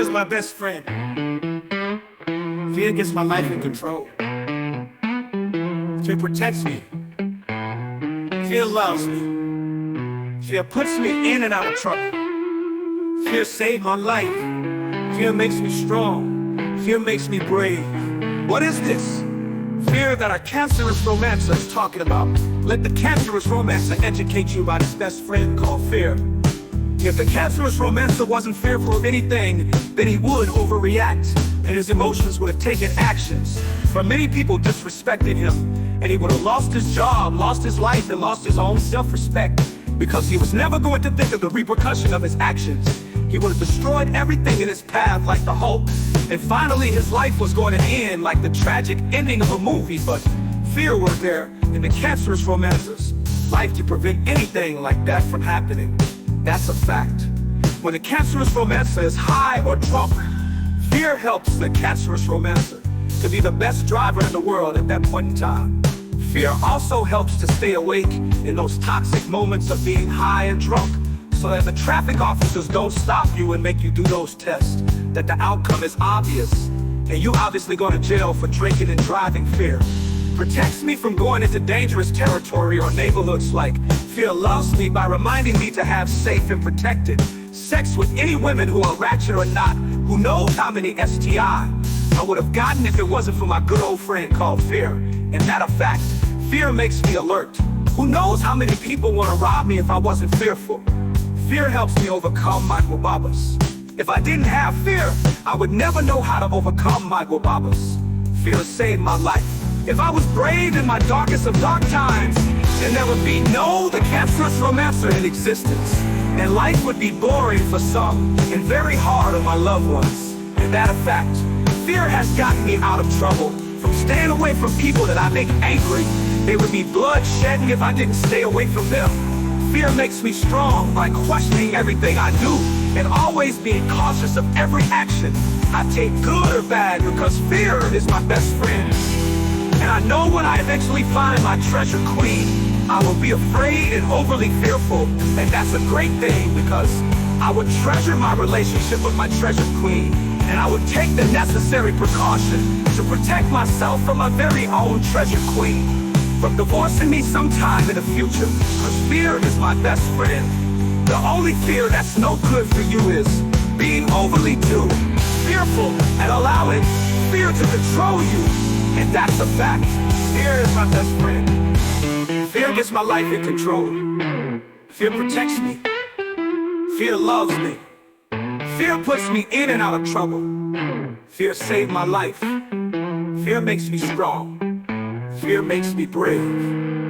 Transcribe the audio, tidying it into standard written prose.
is my best friend. Fear gets my life in control. Fear protects me. Fear loves me. Fear puts me in and out of trouble. Fear saved my life. Fear makes me strong. Fear makes me brave. What is this? Fear that a cancerous romancer is talking about. Let the cancerous romancer educate you about his best friend called fear. If the cancerous romancer wasn't fearful of anything, then he would overreact, and his emotions would have taken actions. But many people disrespected him, and he would have lost his job, lost his life, and lost his own self-respect, because he was never going to think of the repercussion of his actions. He would have destroyed everything in his path like the Hulk, and finally his life was going to end like the tragic ending of a movie. But fear was there in the cancerous romancer's life to prevent anything like that from happening. That's a fact. When the cancerous romancer is high or drunk, fear helps the cancerous romancer to be the best driver in the world at that point in time. Fear also helps to stay awake in those toxic moments of being high and drunk, so that the traffic officers don't stop you and make you do those tests, that the outcome is obvious, and you obviously go to jail for drinking and driving. Fear protects me from going into dangerous territory or neighborhoods like fear loves me by reminding me to have safe and protected sex with any women who are ratchet or not. Who knows how many STI I would have gotten if it wasn't for my good old friend called fear. And that a fact, fear makes me alert. Who knows how many people want to rob me if I wasn't fearful. Fear helps me overcome my guabas. If I didn't have fear, I would never know how to overcome my guabas. Fear saved my life. If I was brave in my darkest of dark times, there'd never be the cancerous romancer in existence. And life would be boring for some and very hard on my loved ones. And that a fact, fear has gotten me out of trouble, from staying away from people that I make angry. There would be blood shedding if I didn't stay away from them. Fear makes me strong by questioning everything I do and always being cautious of every action I take, good or bad, because fear is my best friend. And I know when I eventually find my treasure queen, I will be afraid and overly fearful, and that's a great thing, because I would treasure my relationship with my treasure queen, and I would take the necessary precaution to protect myself from my very own treasure queen from divorcing me sometime in the future, because fear is my best friend. The only fear that's no good for you is being overly too fearful and allowing fear to control you, and that's a fact. Fear is my best friend. Fear gets my life in control. Fear protects me. Fear loves me. Fear puts me in and out of trouble. Fear saved my life. Fear makes me strong. Fear makes me brave.